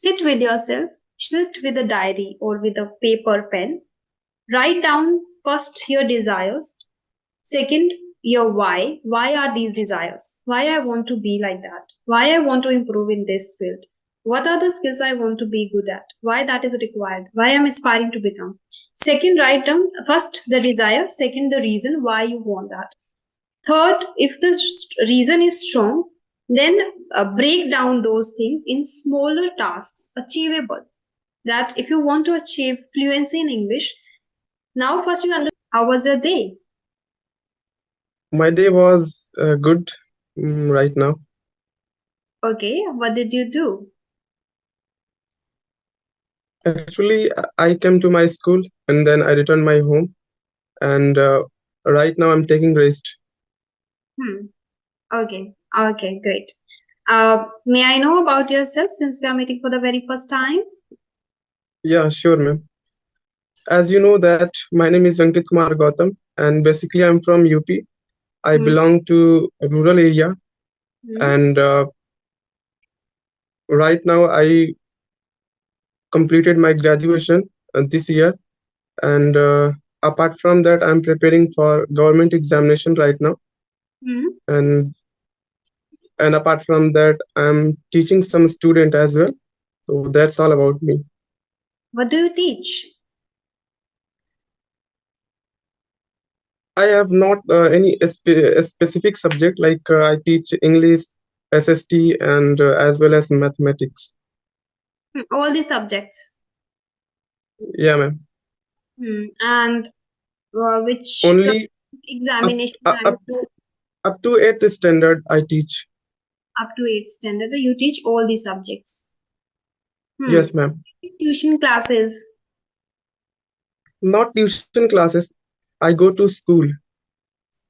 Sit with yourself, sit with a diary or with a paper pen. Write down first your desires. Second, your why. Why are these desires? Why I want to be like that? Why I want to improve in this field? What are the skills I want to be good at? Why that is required? Why I'm aspiring to become? Second, write down first the desire. Second, the reason why you want that. Third, if the reason is strong, then break down those things in smaller tasks, achievable. That if you want to achieve fluency in English, now first you understand how was your day. My day was good right now. Okay, what did you do? Actually, I came to my school and then I returned my home. And right now I'm taking rest. Hmm. Okay, great. May I know about yourself since we are meeting for the very first time? Yeah, sure, ma'am. As you know that my name is Ankit Kumar Gautam, and basically I'm from UP. I Hmm. belong to a rural area, Hmm. and right now I completed my graduation this year. And apart from that, I'm preparing for government examination right now. Hmm. And apart from that, I'm teaching some student as well. So that's all about me. What do you teach? I have not any specific subject, like I teach English, SST, and as well as mathematics. All the subjects. Yeah, ma'am. And which Only up examination uh, are up you to up to eighth standard I teach. up to 8th standard? You teach all the subjects. Hmm. Yes, ma'am. Tuition classes. Not tuition classes. I go to school.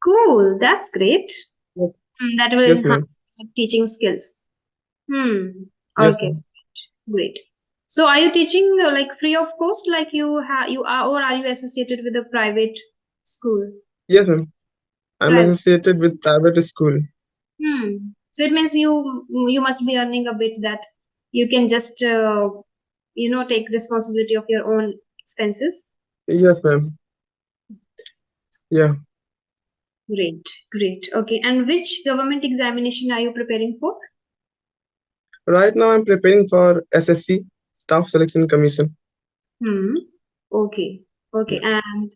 Cool, that's great. Yes, That will yes, ma'am. enhance your teaching skills. Yes, Okay, ma'am. great. So are you teaching like free of cost, like you are, or are you associated with a private school? Yes, ma'am. I'm Private. associated with private school. So it means you must be earning a bit that you can just take responsibility of your own expenses. Yes, ma'am. Yeah. Great, great. Okay, and which government examination are you preparing for? Right now I'm preparing for SSC, Staff Selection Commission. Hmm. Okay, okay. And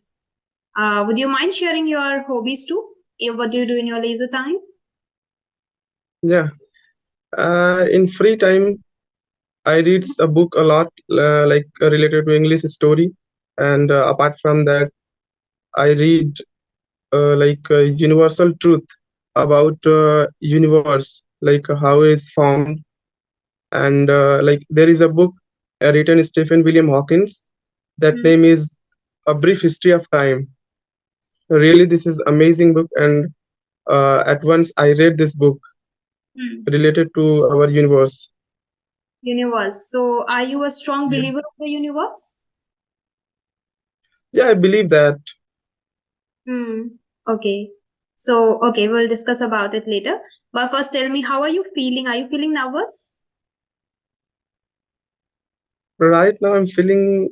would you mind sharing your hobbies too? What do you do in your leisure time? Yeah. In free time, I read a book a lot, like related to English story, and apart from that, I read like universal truth about universe, like how is formed, and like there is a book written Stephen William Hawkins. That Hmm. name is A Brief History of Time. Really, this is amazing book, and at once I read this book Hmm. related to our universe. Universe. So, are you a strong Yeah, believer of the universe? yeah, I believe that. Hmm. Okay. So, okay, we'll discuss about it later. But first, tell me, how are you feeling? Are you feeling nervous? Right now, I'm feeling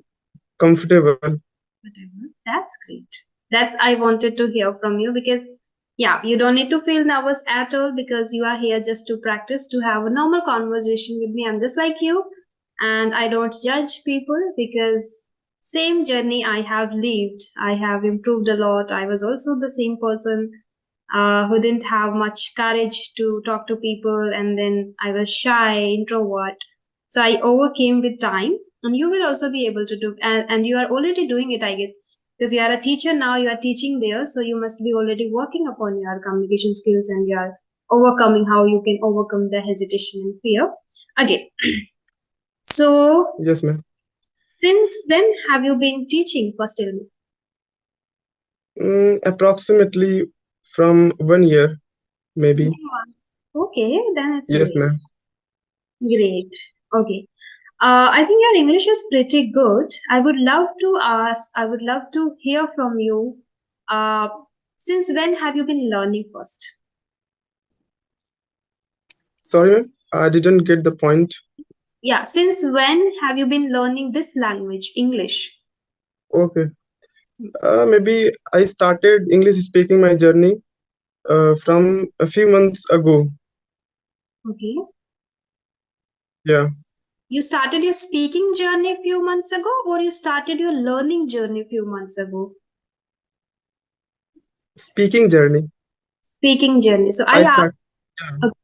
comfortable. Whatever. That's great. That's I wanted to hear from you because, yeah, you don't need to feel nervous at all because you are here just to practice, to have a normal conversation with me. I'm just like you, and I don't judge people because same journey I have lived. I have improved a lot. I was also the same person who didn't have much courage to talk to people, and then I was shy, introvert. So I overcame with time, and you will also be able to do, and you are already doing it, I guess, because you are a teacher now, you are teaching there, so you must be already working upon your communication skills and you are overcoming how you can overcome the hesitation and fear. Okay, so Yes, ma'am. since when have you been teaching? First, tell me. Approximately from 1 year, maybe. Okay, then it's Yes, great. ma'am. Great. Okay. I think your English is pretty good. I would love to hear from you. Uh, since when have you been learning first? Sorry, ma'am. I didn't get the point. Yeah, since when have you been learning this language, English? Okay. Maybe I started English speaking my journey from a few months ago. Okay. Yeah, You started your speaking journey a few months ago, or you started your learning journey a few months ago? speaking journey. Speaking journey. So I I asked, start. Yeah, okay,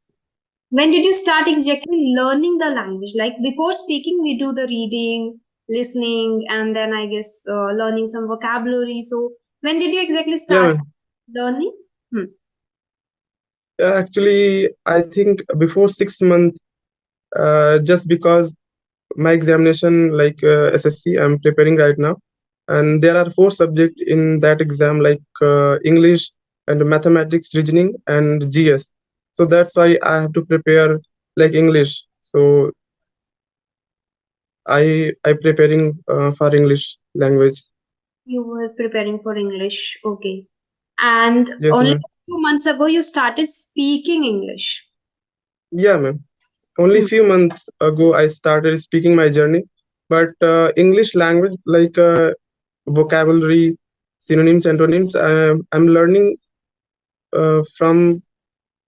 when did you start exactly learning the language? Like before speaking, we do the reading, listening, and then I guess learning some vocabulary. So when did you exactly yeah, start ma'am. learning? Hmm. Yeah, actually, I think before 6 months, just because my examination, like SSC, I'm preparing right now, and there are four subjects in that exam, like English and mathematics, reasoning, and GS. So that's why I have to prepare like English. So I preparing for English language. You were preparing for English. Okay. And Yes, only ma'am. a few months ago, you started speaking English. Yeah, ma'am. Only Hmm. few months ago I started speaking my journey, but English language, like vocabulary, synonyms, antonyms, I'm learning from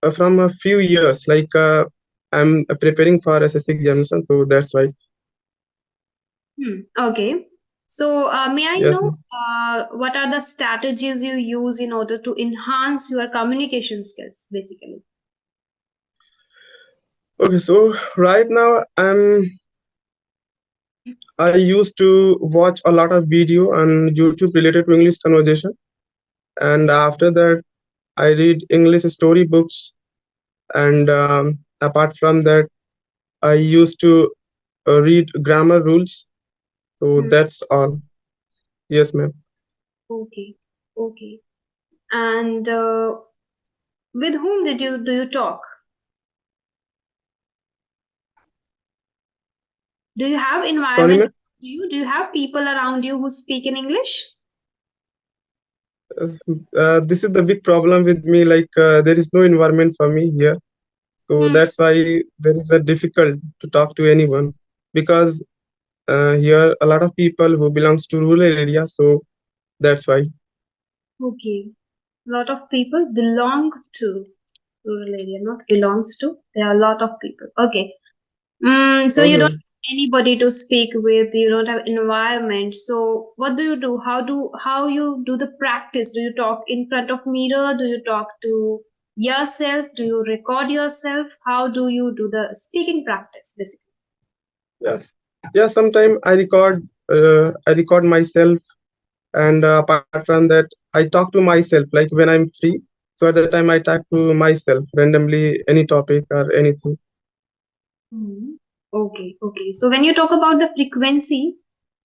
a few years. Like I'm preparing for SSC examination, so that's why. Hmm. Okay. So, may I Yes, know ma'am. what are the strategies you use in order to enhance your communication skills, basically? Okay, so right now I used to watch a lot of video on YouTube related to English conversation, and after that I read English storybooks, and apart from that I used to read grammar rules. So Hmm. that's all. Yes, ma'am. Okay. Okay. And with whom did you do you talk? Do you have Sorry, environment? ma'am. Do you have people around you who speak in English? This is the big problem with me. Like there is no environment for me here, so Hmm. that's why there is a difficult to talk to anyone, because here a lot of people who belongs to rural area. So that's why. Okay. A lot of people belong to rural area, not belongs to. There are a lot of people. Okay. So you Okay, don't ma'am. have anybody to speak with, you don't have environment. So what do you do? How you do the practice? Do you talk in front of mirror? Do you talk to yourself? Do you record yourself? How do you do the speaking practice basically? Yes. Yeah. Sometimes I record myself, and apart from that, I talk to myself. Like when I'm free, so at that time I talk to myself randomly, any topic or anything. Hmm. Okay, okay. So when you talk about the frequency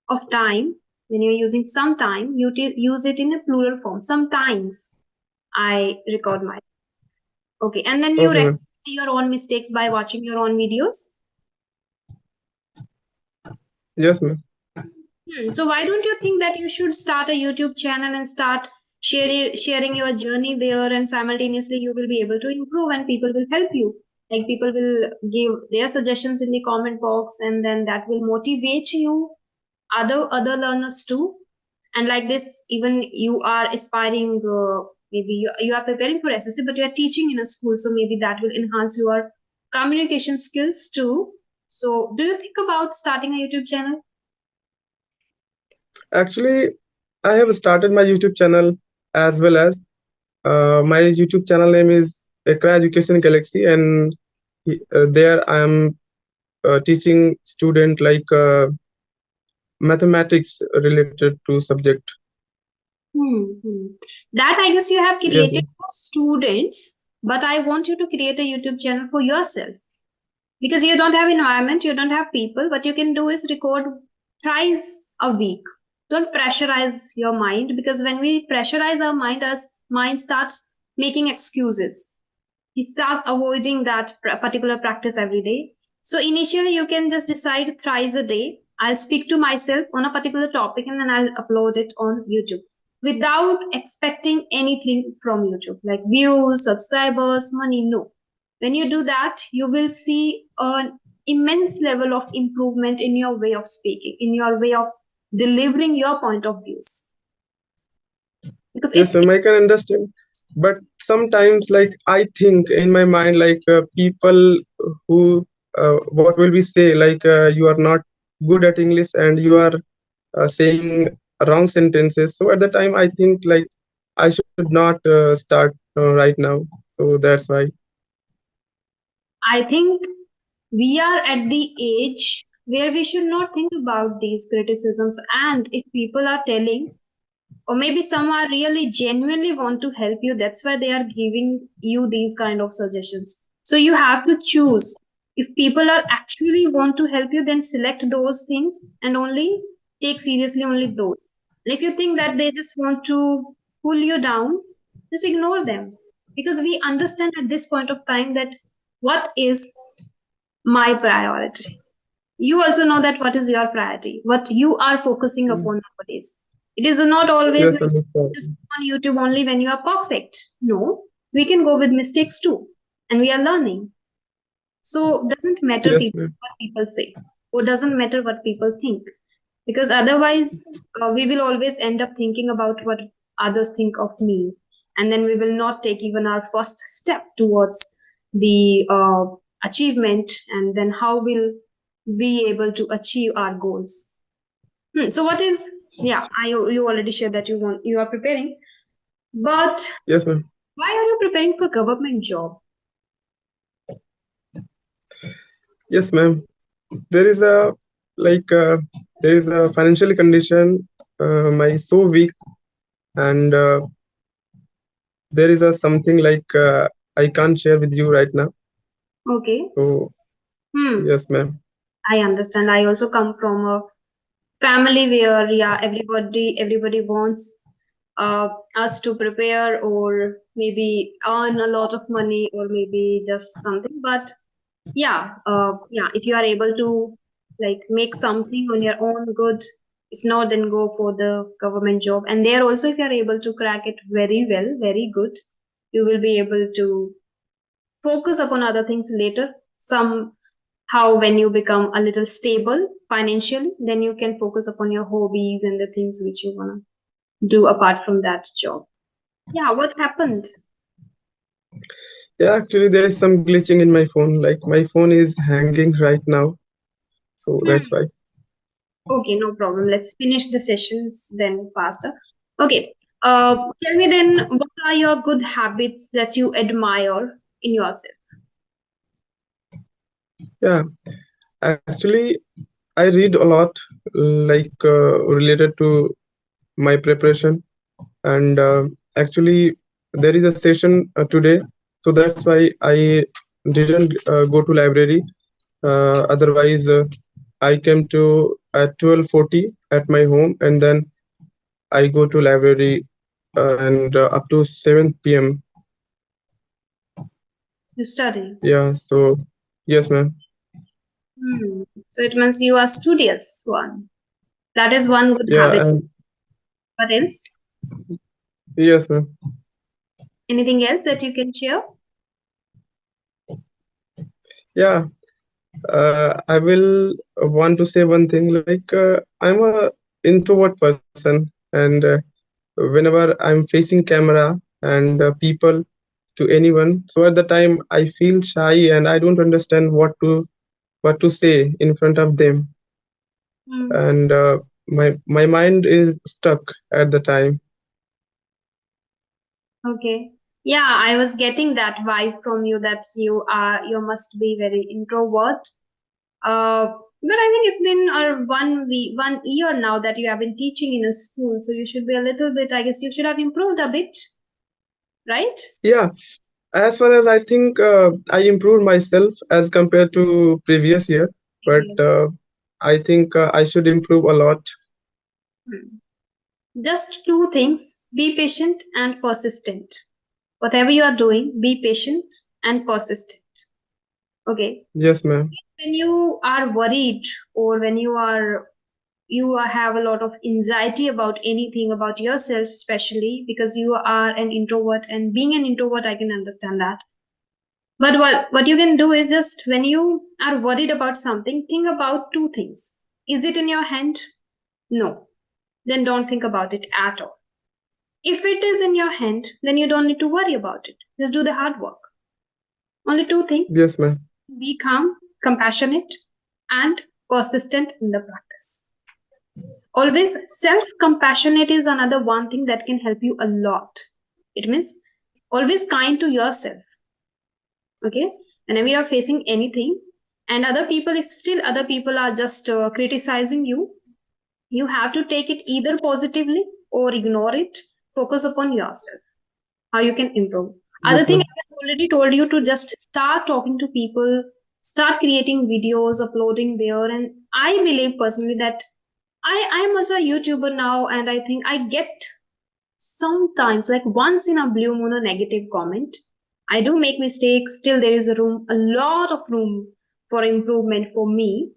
of time, when you're using some time, you use it in a plural form. Sometimes I record my. Okay, and then you Okay, rectify ma'am. your own mistakes by watching your own videos. Yes, ma'am. So why don't you think that you should start a YouTube channel and start sharing your journey there, and simultaneously you will be able to improve and people will help you. Like people will give their suggestions in the comment box, and then that will motivate you, other learners too. And like this, even you are aspiring, maybe you are preparing for SSC, but you are teaching in a school, so maybe that will enhance your communication skills too. So do you think about starting a YouTube channel? Actually, I have started my YouTube channel as well as my YouTube channel name is Ekra Education Galaxy, and there I am teaching student like mathematics related to subject. Hmm. That I guess you have Yes, created for students, but I want you to create a YouTube channel for yourself because you don't have environment, you don't have people. What you can do is record thrice a week. Don't pressurize your mind, because when we pressurize our mind starts making excuses. It starts avoiding that particular practice every day. So initially, you can just decide thrice a day. I'll speak to myself on a particular topic and then I'll upload it on YouTube without expecting anything from YouTube, like views, subscribers, money. No. When you do that, you will see immense level of improvement in your way of speaking, in your way of delivering your point of views. Because Yes, it's ma'am, I can understand. But sometimes, like, I think in my mind, like, people who, what will we say, like, you are not good at English and you are saying wrong sentences. So at the time, I think, like, I should not start right now. So that's why. I think we are at the age where we should not think about these criticisms. And if people are telling, or maybe some are really genuinely want to help you, that's why they are giving you these kind of suggestions. So you have to choose. If people are actually want to help you, then select those things and only take seriously only those. And if you think that they just want to pull you down, just ignore them. Because we understand at this point of time that what is my priority. You also know that what is your priority, what you are focusing Mm. upon nowadays. It is not always Yes, like understand. just on YouTube only when you are perfect. No, we can go with mistakes too, and we are learning. So doesn't matter Yes, people, ma'am. what people say, or doesn't matter what people think, because otherwise we will always end up thinking about what others think of me, and then we will not take even our first step towards the achievement, and then how will be able to achieve our goals. So what is, yeah, you already shared that you are preparing, but Yes, ma'am. why are you preparing for government job? Yes, ma'am. There is a, like, there is a financial condition. My so weak, and there is a something like, I can't share with you right now. Okay. So Hmm. yes, ma'am. I understand. I also come from a family where, yeah, everybody wants us to prepare or maybe earn a lot of money or maybe just something. But yeah, if you are able to like make something on your own, good. If not, then go for the government job. And there also, if you are able to crack it very well, very good, you will be able to focus upon other things later. Somehow, when you become a little stable financially, then you can focus upon your hobbies and the things which you want to do apart from that job. Yeah, what happened? Yeah, actually, there is some glitching in my phone. Like, my phone is hanging right now. So that's Hmm. why. Okay, no problem. Let's finish the sessions then faster. Okay. Tell me then, what are your good habits that you admire in yourself? Yeah, actually, I read a lot, like, related to my preparation. And actually, there is a session today. So that's why I didn't go to library. Otherwise, I came to at 12:40 at my home, and then I go to library, and up to 7 p.m. You study. Yeah, so yes, ma'am. Hmm. So it means you are studious one. That is one good Yeah, habit. and What else? yes, ma'am. Anything else that you can share? Yeah, I will want to say one thing. Like, I'm a introvert person, and whenever I'm facing camera and people, to anyone, so at the time I feel shy and I don't understand what to say in front of them, Hmm. and my mind is stuck at the time. Okay. Yeah, I was getting that vibe from you that you must be very introvert. But I think it's been 1 year now that you have been teaching in a school, so you should be a little bit. I guess you should have improved a bit, right? Yeah, as far as I think, I improved myself as compared to previous year, but Okay. I think I should improve a lot. Hmm. Just two things: be patient and persistent. Whatever you are doing, be patient and persistent. Okay. Yes, ma'am. When you are worried or when have a lot of anxiety about anything about yourself, especially because you are an introvert, and being an introvert I can understand that, But what you can do is just when you are worried about something, think about two things. Is it in your hand? No. Then don't think about it at all. If it is in your hand, then you don't need to worry about it. Just do the hard work. Only two things: Yes, ma'am. be calm, compassionate, and persistent in the practice. Always self compassionate is another one thing that can help you a lot. It means always kind to yourself. Okay, whenever you are facing anything, and other people, if still other people are just criticizing you, you have to take it either positively or ignore it. Focus upon yourself, how you can improve. Other Yes, thing, ma'am. as I already told you, to just start talking to people, start creating videos, uploading there. And I believe personally that I am also a YouTuber now, and I think I get sometimes, like once in a blue moon, a negative comment. I do make mistakes. Still, there is a lot of room for improvement for me.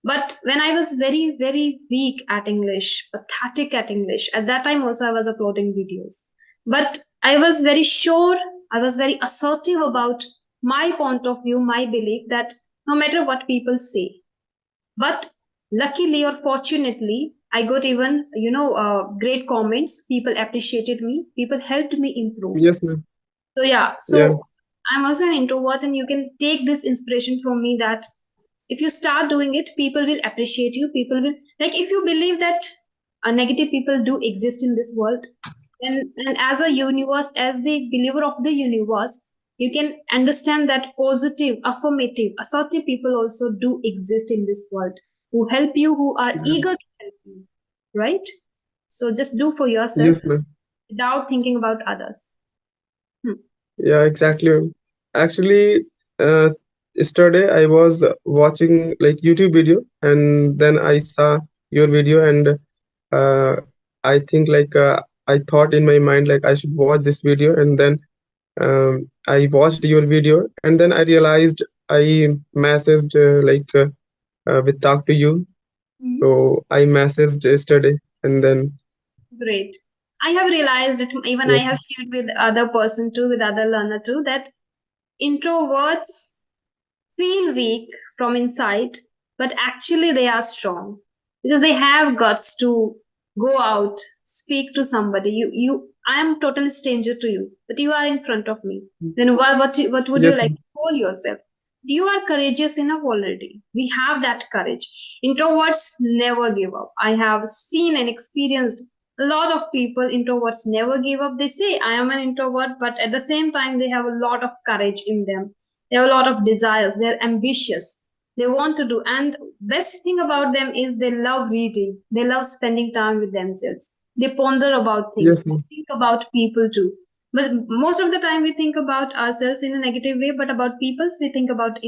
But when I was very, very weak at English, pathetic at English, at that time also I was uploading videos. But I was very sure, I was very assertive about my point of view, my belief that no matter what people say. But luckily or fortunately, I got even, great comments. People appreciated me. People helped me improve. Yes, ma'am. So yeah, Yeah. so I'm also an introvert, and you can take this inspiration from me that if you start doing it, people will appreciate you. People will, like, if you believe that negative people do exist in this world, and as a universe, as the believer of the universe, you can understand that positive, affirmative, assertive people also do exist in this world, who help you, who are Yeah. eager to help you, right? So just do for yourself Yes, ma'am. without thinking about others. Hmm. Yeah, exactly, ma'am. Actually, uh, yesterday I was watching like YouTube video, and then I saw your video, and uh, I think I thought in my mind like I should watch this video, and then I watched your video, and then I realized I messaged with talk to you. Mhm. So I messaged yesterday, and then Great. I have realized it, even I yes, have shared with other person too, with other learner too, that introverts feel weak from inside, but actually they are strong because they have guts to go out, speak to somebody. I am totally stranger to you, but you are in front of me. Then what would you yes, like ma'am. to call yourself? You are courageous enough already. We have that courage. Introverts never give up. I have seen and experienced a lot of people. Introverts never give up. They say I am an introvert, but at the same time they have a lot of courage in them. They have a lot of desires. They're ambitious. They want to do. And best thing about them is they love reading. They love spending time with themselves. They ponder about things. Yes, They ma'am. think about people too. But most of the time we think about ourselves in a negative way, but about peoples we think about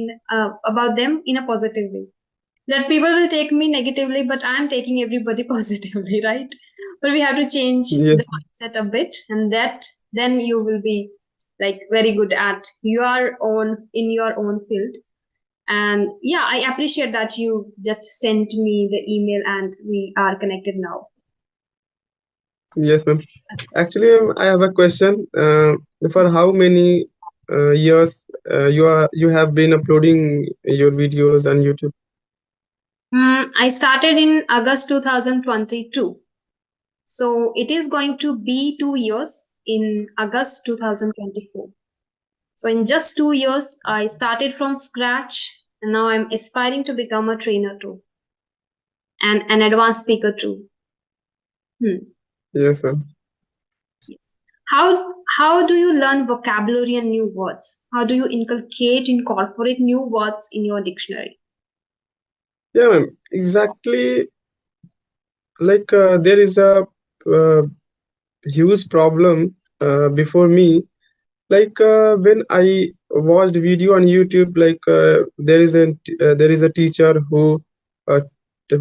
them in a positive way. That people will take me negatively, but I'm taking everybody positively, right? But we have to change the Yes, mindset a bit, and that then you will be like very good at your own in your own field. And yeah, I appreciate that you just sent me the email and we are connected now. yes, ma'am. Actually, I have a question. For how many years you have been uploading your videos on YouTube? I started in August 2022. So it is going to be 2 years in August 2024. So in just 2 years, I started from scratch, and now I'm aspiring to become a trainer too and an advanced speaker too. Hmm. Yes, ma'am. Yes. How do you learn vocabulary and new words? How do you incorporate new words in your dictionary? Yeah, ma'am. Exactly. There is a uh, huge problem before me. When I watched video on YouTube, there is a teacher uh,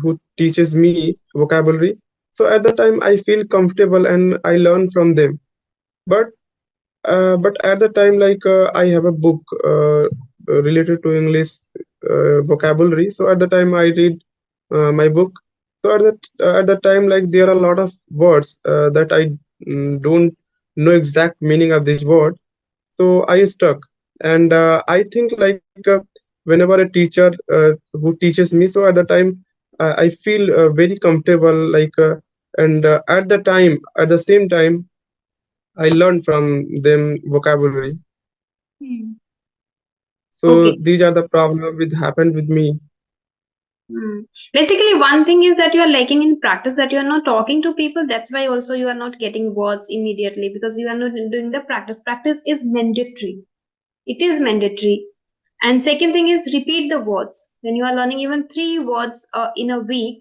who teaches me vocabulary. So at the time I feel comfortable and I learn from them. But but at the time I have a book related to English vocabulary. So at the time I read my book. So at that time there are a lot of words that I don't know exact meaning of this word, so I stuck. And I think like whenever a teacher who teaches me, so at the time I feel very comfortable, like and at the same time I learn from them vocabulary. Hmm. So Okay. these are the problem with happened with me. Hmm. Basically, one thing is that you are lacking in practice, that you are not talking to people. That's why also you are not getting words immediately because you are not doing the practice. Practice is mandatory. It is mandatory. And second thing is repeat the words. When you are learning even 3 words in a week,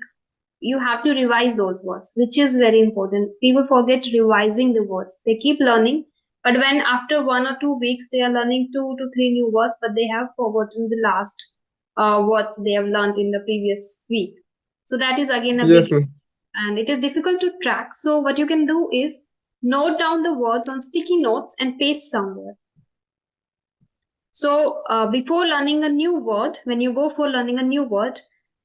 you have to revise those words, which is very important. People forget revising the words. They keep learning, but when after 1 or 2 weeks they are learning 2 to 3 new words, but they have forgotten the last words they have learned in the previous week. So that is again a Yes, big, ma'am. and it is difficult to track. So what you can do is note down the words on sticky notes and paste somewhere. So, before learning a new word, when you go for learning a new word,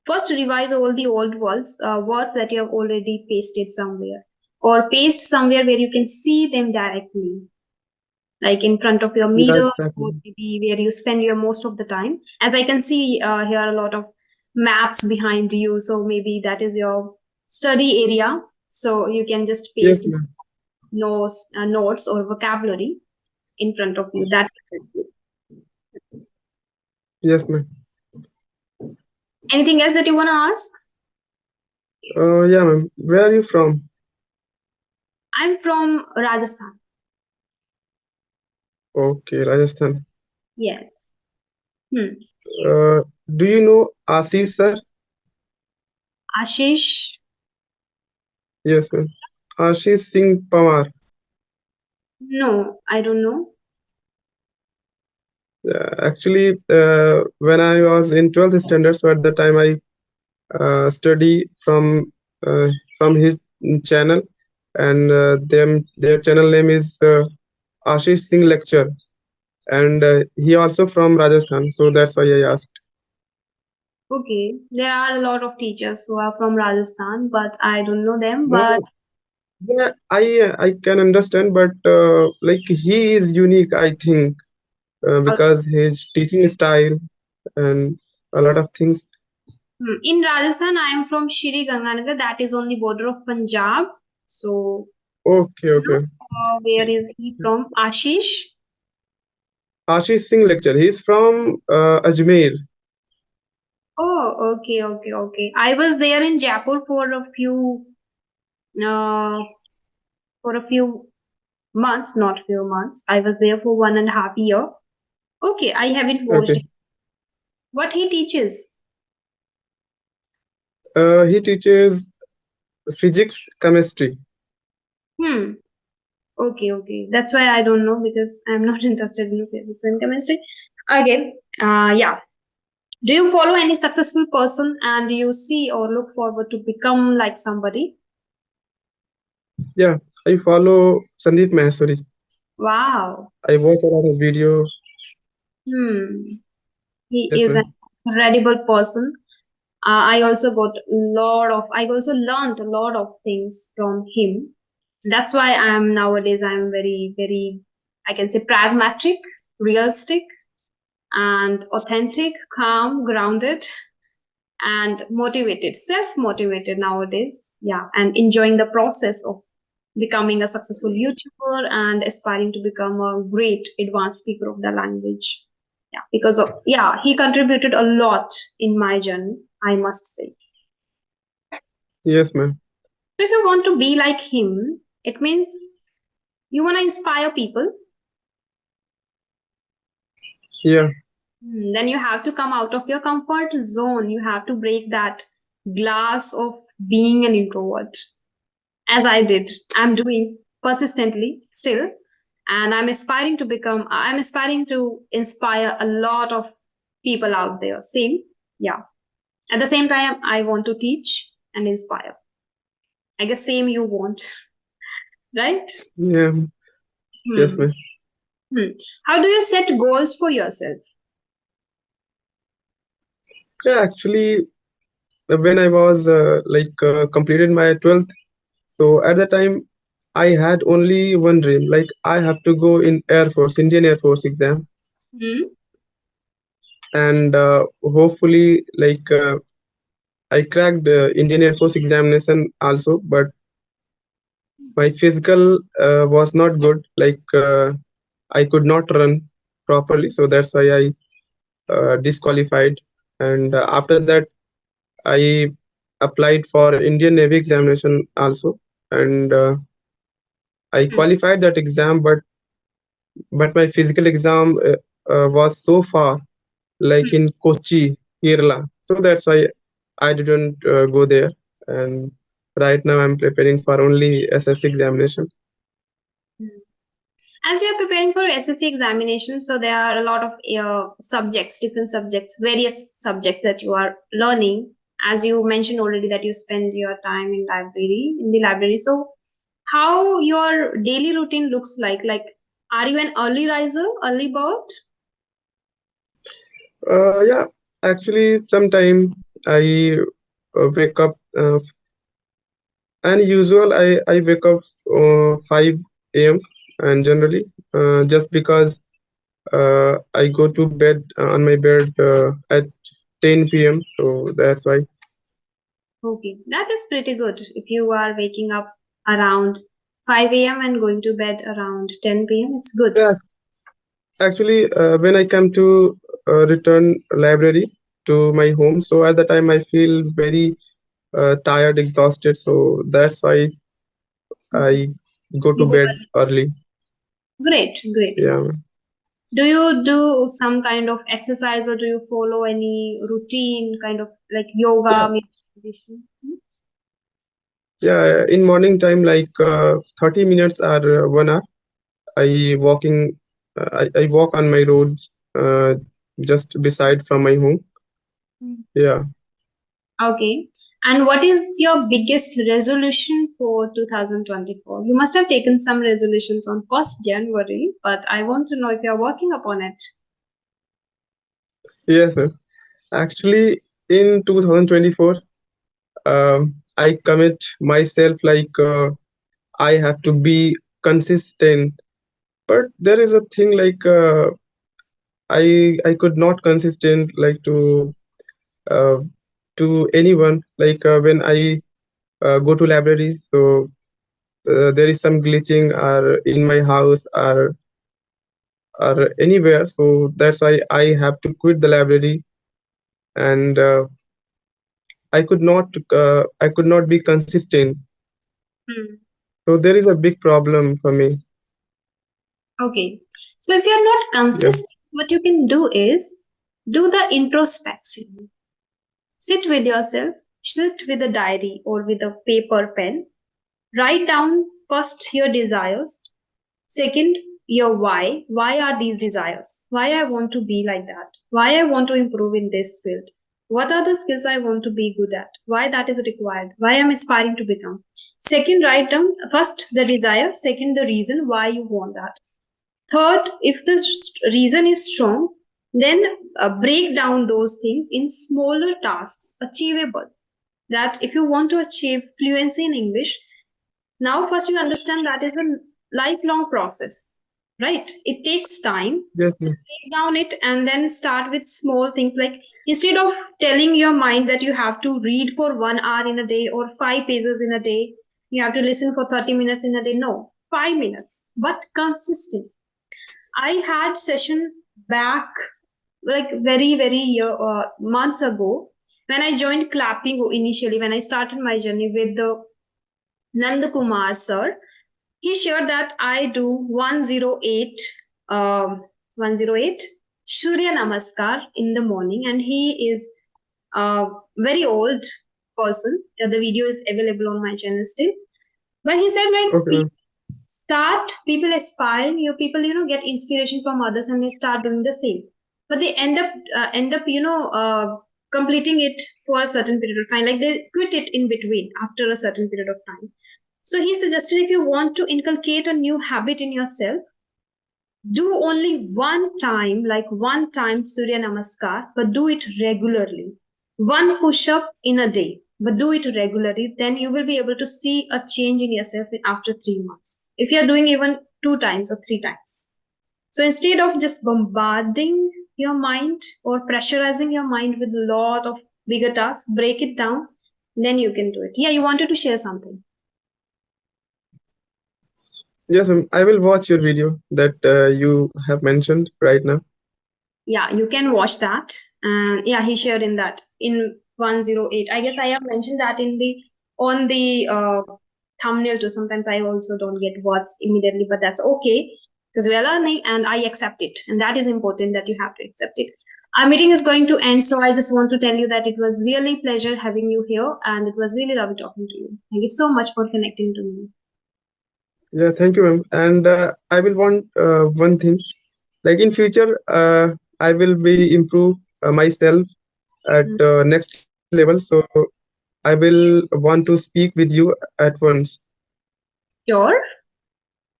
first revise all the old words that you have already pasted somewhere, or paste somewhere where you can see them directly, like in front of your Yeah, mirror, exactly. or maybe where you spend your most of the time. As I can see here, a lot of maps behind you, so maybe that is your study area. So you can just Yes, paste ma'am. notes or vocabulary in front of you. That will help you. Yes, ma'am. Anything else that you want to ask? Yeah, ma'am. Where are you from? I'm from Rajasthan. Okay, Rajasthan. Yes. Hmm. Uh, do you know Ashish sir? Ashish? Yes, ma'am. Ashish Singh Pawar. No, I don't know. Yeah, actually, when I was in 12th standard, so at the time I study uh, from his channel, and their channel name is Ashish Singh Lecture, and he also from Rajasthan, so that's why I asked. Okay. There are a lot of teachers who are from Rajasthan, but I don't know them. But No, yeah, I can understand, but like he is unique, I think, uh, because his teaching style and a lot of things. in Rajasthan, I am from Shri Ganganagar. That is on the border of Punjab. So, Okay, you know, okay. where is he from? Ashish? Ashish Singh Lecture. He's from Ajmer. Oh, okay, okay, okay. I was there in Jaipur uh, for a few months, not few months. I was there for 1.5 year. Okay, I haven't watched Okay. what he teaches. He teaches physics, chemistry. Hmm. Okay, okay. That's why I don't know because I'm not interested in physics and chemistry. Again, yeah. Do you follow any successful person and do you see or look forward to become like somebody? Yeah, I follow Sandeep Maheswari. Wow. I watch a lot of video. Hmm. He Yes, is an ma'am. incredible person. I also learned a lot of things from him. That's why I'm very, very, I can say pragmatic, realistic, and authentic, calm, grounded, and motivated, self motivated nowadays. Yeah, and enjoying the process of becoming a successful YouTuber and aspiring to become a great advanced speaker of the language. Yeah, because of, yeah, he contributed a lot in my journey, I must say. Yes, ma'am. So if you want to be like him, it means you want to inspire people. Yeah. Then you have to come out of your comfort zone. You have to break that glass of being an introvert, as I did. I'm doing persistently still. And I'm aspiring to inspire a lot of people out there. Same. Yeah. At the same time, I want to teach and inspire. I guess same you want, right? Yeah. Yes, Hmm. ma'am. Hmm. How do you set goals for yourself? Yeah, actually, when I was completed my 12th, so at the time I had only one dream, like I have to go in Air Force, Indian Air Force exam. Hmm. and hopefully, I cracked Indian Air Force examination also, but my physical was not good. I could not run properly, so that's why I disqualified. And after that, I applied for Indian Navy examination also, and I Hmm. qualified that exam, but my physical exam was so far, like in Kochi, Kerala. So that's why I didn't go there. And right now I'm preparing for only SSC examination. Hmm. As you're preparing for SSC examinations, so there are a lot of subjects, different subjects, various subjects that you are learning. As you mentioned already, that you spend your time in the library. So, how your daily routine looks like, are you an early riser, early bird? Yeah, actually, sometime I wake up, and usual I wake up 5 a.m. and generally just because I go to bed on my bed at 10 p.m. So that's why. Okay, that is pretty good. If you are waking up around 5 a.m. and going to bed around 10 p.m., it's good. Yeah, actually, when I come to return library to my home, so at the time I feel very tired, exhausted. So that's why I go to You go bed early. early. Great, great. Yeah, Do you do some kind of exercise or do you follow any routine, kind of like yeah, yoga, meditation? Hmm? yeah. In morning time, 30 minutes or 1 hour, I walking. I walk on my roads just beside from my home. Hmm. Yeah. Okay. And what is your biggest resolution for 2024? You must have taken some resolutions on 1st January, but I want to know if you're working upon it. Yes, ma'am. Actually, in 2024, I commit myself I have to be consistent. But there is a thing I could not consistent uh, to anyone when I go to library. So there is some glitching or in my house or anywhere. So that's why I have to quit the library, and I could not be consistent. Hmm. So there is a big problem for me. Okay. So if you're not Yeah. consistent, what you can do is do the introspection. Sit with yourself, sit with a diary or with a paper pen. Write down first your desires, second your why. Why are these desires? Why I want to be like that? Why I want to improve in this field? What are the skills I want to be good at? Why that is required? Why I'm aspiring to become? Second, write down first the desire, second the reason why you want that. Third, if the reason is strong, then break down those things in smaller tasks, achievable. That if you want to achieve fluency in English, now first you understand that is a lifelong process, right? It takes time. Yes, So ma'am. break down it and then start with small things, like instead of telling your mind that you have to read for 1 hour in a day or 5 pages in a day, you have to listen for 30 minutes in a day. No, 5 minutes, but consistent. I had session back like very months ago when I joined clapping initially, when I started my journey with the Nand Kumar sir. He shared that I do 108 108 Surya Namaskar in the morning, and he is a very old person. The video is available on my channel still. But he said like Okay, ma'am. people aspiring, people get inspiration from others and they start doing the same, but they end up completing it for a certain period of time, like they quit it in between after a certain period of time. So he suggested, if you want to inculcate a new habit in yourself, do only one time Surya Namaskar, but do it regularly. One push up in a day, but do it regularly. Then you will be able to see a change in yourself after 3 months. If you're doing even 2 times or 3 times. So instead of just bombarding your mind or pressurizing your mind with a lot of bigger tasks, break it down, then you can do it. Yeah, you wanted to share something. Yes, I will watch your video that you have mentioned right now. Yeah, you can watch that. And yeah, he shared in that in 108. I guess I have mentioned that in the on the thumbnail too. Sometimes I also don't get what's immediately, but that's okay because we are learning and I accept it. And that is important that you have to accept it. Our meeting is going to end, so I just want to tell you that it was really pleasure having you here and it was really lovely talking to you. Thank you so much for connecting to me. Yeah, thank you, ma'am. And I will want one thing. Like in future, I will be improve myself at Mm. next level. So I will want to speak with you at once. Sure,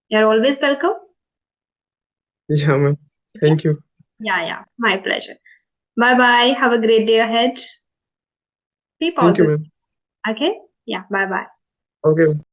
you're always welcome. Yeah, ma'am. Okay. Thank you. Yeah, my pleasure. Bye bye. Have a great day ahead. Be Thank you, positive. ma'am. Okay? Yeah, bye bye. Okay.